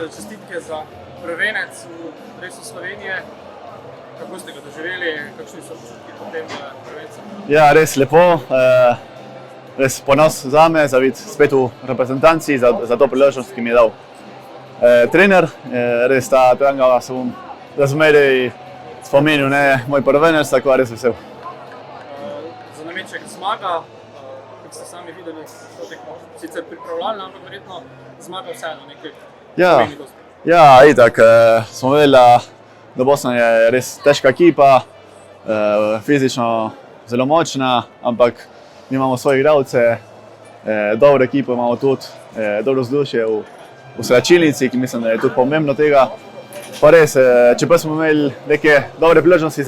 čestitke za prvenec v Slovenije. Kako ste ga doživeli, kakšni so počutki po tem prvencu? Ja, res lepo, res ponos zame, za biti spet v reprezentanci, za to priložnost, ki mi je dal trener. Res ta trenga se bom razmeraj spomenil, moj prvenec, tako res vesel. Za nameček zmaga, kako ste sami videli, to tekmo sicer pripravljalno, ampak verjetno zmaga vseeno nekaj pomeni dosti. Ja, itak, smo vedeli, da Bosna je res težka ekipa, fizično zelo močna, ampak mi imamo svoje igralce, dobro ekipo imamo tudi, dobro vzdušje v slačilnici, ki mislim, da je tudi pomembno tega. Pa res, čeprav smo imeli neke dobre priložnosti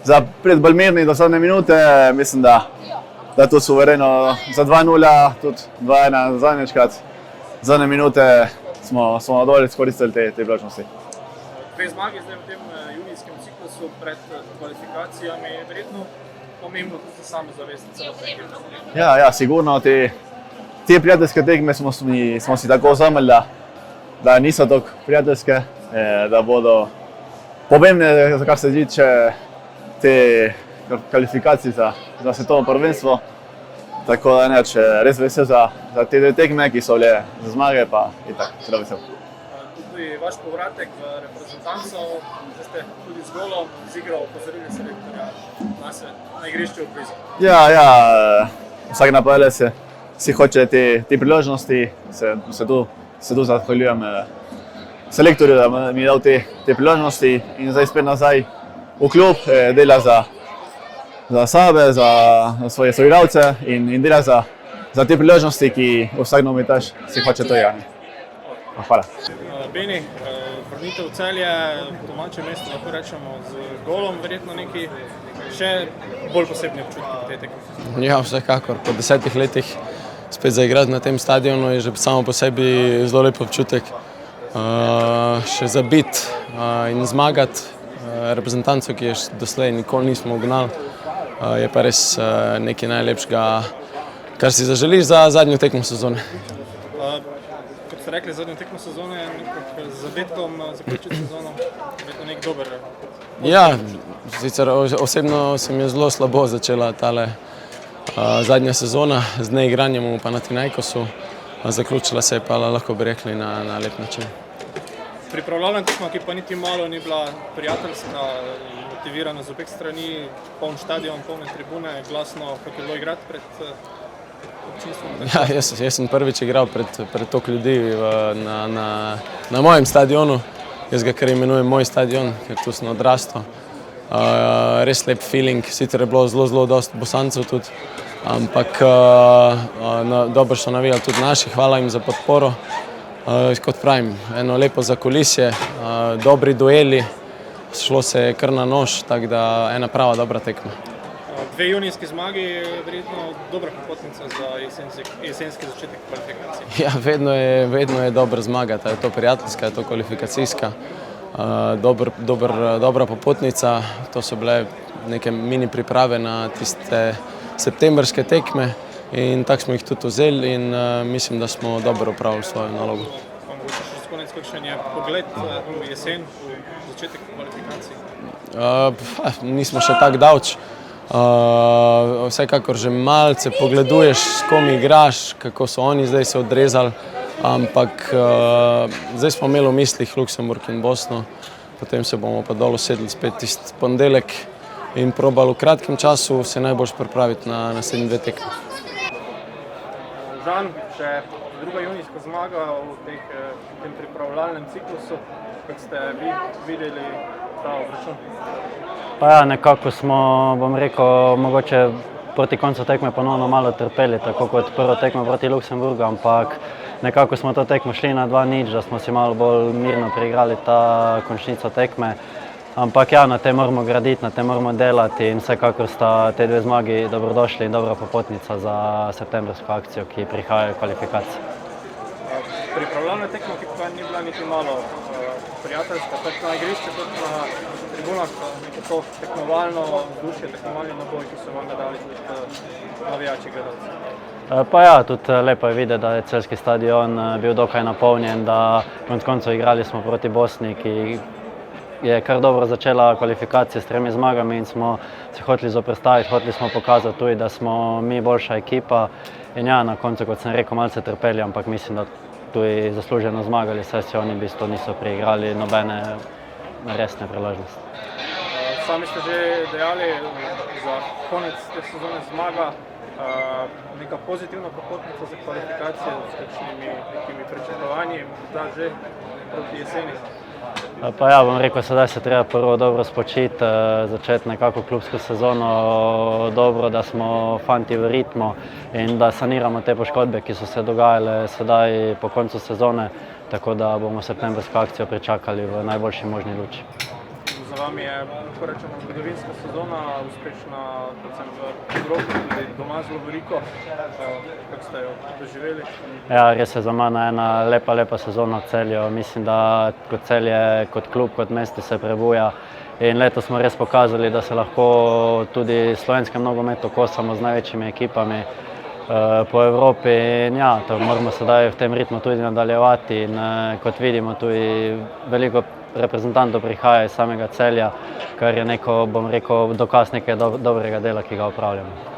za pred bolj mirni do zadnje minute, mislim, da tudi suvereno za 2:0, tudi 2:1 zadnječkrat, zadnje minute smo dobro izkoristili te priložnosti. Dve zmagi zdaj v tem junijskem ciklusu pred kvalifikacijami je verjetno pomembno tudi za samozavest celotne ekipe. Ja, sigurno te prijateljske tekme smo si tako vzameli, da niso tako prijateljske, da bodo pomembne, kar se tiče te kvalifikacije za svetovno prvenstvo. Tako da res vesel za te dve tekme, ki so bile za zmage, pa itak, zelo vesel. Tudi vaš povratek v reprezentanco, da ste tudi z golom izigral opozorili selektorja na igrišču v Parizu. Ja, vsak napadalec si hoče te priložnosti, se tu zahvaljujem selektorju, da mi je dal te priložnosti in zdaj spet nazaj v klub, dela za sebe, za svoje soigralce in dela za te priložnosti, ki vsak nogometaš si hoče to igrati. Hvala. Beni, vrnitev v Celje, domače mesto, lahko rečemo, z golom, verjetno neki še bolj posebni občutki v tej tekmi. Ja, vsekakor. Po 10 letih spet zaigrati na tem stadionu je že samo po sebi zelo lep občutek. Še zabiti in zmagati reprezentanco, ki je doslej nikoli nismo ugnali, je pa res nekaj najlepšega, kar si zaželiš za zadnjo tekmo sezone. Kot ste rekli, zadnjo tekmo sezone, z zadetkom zaključiti sezono, verjetno nek dober. Ja, sicer osebno se mi je zelo slabo začela tale zadnja sezona z neigranjem v Panathinaikosu, zaključila se je pa, lahko bi rekli, na lep način. Pripravljalna tekma, ki pa niti malo ni bila prijateljska, motivirana z obeh strani, poln štadion, polne tribune, glasno, kako je bilo igrati pred občinstvom? Ja, jaz sem prvič igral pred toliko ljudi na mojem stadionu. Jaz ga kar imenujem moj stadion, ker tu sem odrastel. Res lep feeling, sicer je bilo zelo dosti Bosancev tudi, ampak dobro so navijali tudi naši, hvala jim za podporo. Kot pravim, eno lepo zakulisje, dobri dueli, šlo se je kar na nož, tako da ena prava dobra tekma. Dve junijski zmagi je verjetno dobra popotnica za jesenski začetek kvalifikacij. Ja, vedno je dobra zmagati, je to prijateljska, je to kvalifikacijska, dobra popotnica. To so bile neke mini priprave na tiste septembrske tekme in tako smo jih tudi vzeli in mislim, da smo dobro opravili svojo nalogo. Mogoče še za konec, kakšen je pogled v jesen, v začetek kvalifikacij? Nismo še tako daleč. Vsekakor že malce pogleduješ, s kom igraš, kako so oni zdaj se odrezali, ampak zdaj smo imeli v mislih Luksemburg in Bosno, potem se bomo pa dol usedli spet tisti ponedeljek in probali v kratkem času se najboljš pripraviti na naslednji dve tekmi. Žan, še druga junijska zmaga v tem pripravljalnem ciklusu, kot ste vi videli ta obračun? Pa ja, nekako smo, bom rekel, mogoče proti koncu tekme ponovno malo trpeli, tako kot prvo tekmo proti Luksemburgu, ampak nekako smo to tekmo šli na 2:0, da smo si malo bolj mirno preigrali ta končnico tekme. Ampak ja, na tem moramo graditi, na tem moramo delati in vsekakor sta te dve zmagi dobrodošli in dobra popotnica za septembrsko akcijo, ki prihaja v kvalifikacije. Pripravljalna tekma, ki pa ni bila niti malo prijateljska, tako na igrišču, kot na tribunah, neko tekmovalno vzdušje, tekmovalni naboj, ki so vam ga dali tudi navijači gledalci. Pa ja, tudi lepo je videti, da je celjski stadion bil dokaj napolnjen, da konec koncev igrali smo proti Bosni, ki je kar dobro začela kvalifikacije s 3 zmagami in smo se hoteli zoperstaviti, hoteli smo pokazati tudi, da smo mi boljša ekipa. In ja, na koncu, kot sem rekel, malce trpeli, ampak mislim, da tudi zasluženo zmagali, saj se oni v bistvu niso preigrali nobene resne priložnosti. Sami ste že dejali, za konec te sezone zmaga, neka pozitivna popotnica za kvalifikacije s kakšnimi nekimi pričakovanji, da že proti jeseni. Pa ja, bom rekel, sedaj se treba prvo dobro spočiti, začeti nekako klubsko sezono dobro, da smo fanti v ritmu in da saniramo te poškodbe, ki so se dogajale sedaj po koncu sezone, tako da bomo septembrsko akcijo pričakali v najboljši možni luči. Za vami je, lahko rečemo, zgodovinska sezona, uspešna predvsem v Evropi, tudi doma zelo veliko. Kako ste jo doživeli? Ja, res je za mene ena lepa sezona v Celju. Mislim, da kot Celje, kot klub, kot mesto se prebuja. In letos smo res pokazali, da se lahko tudi slovenskem nogometu kosamo z največjimi ekipami po Evropi. In ja, to moramo sedaj v tem ritmu tudi nadaljevati. In kot vidimo, tudi veliko reprezentantov prihaja iz samega Celja, kar je neko, bom rekel, dokaz nekega dobrega dela, ki ga opravljamo.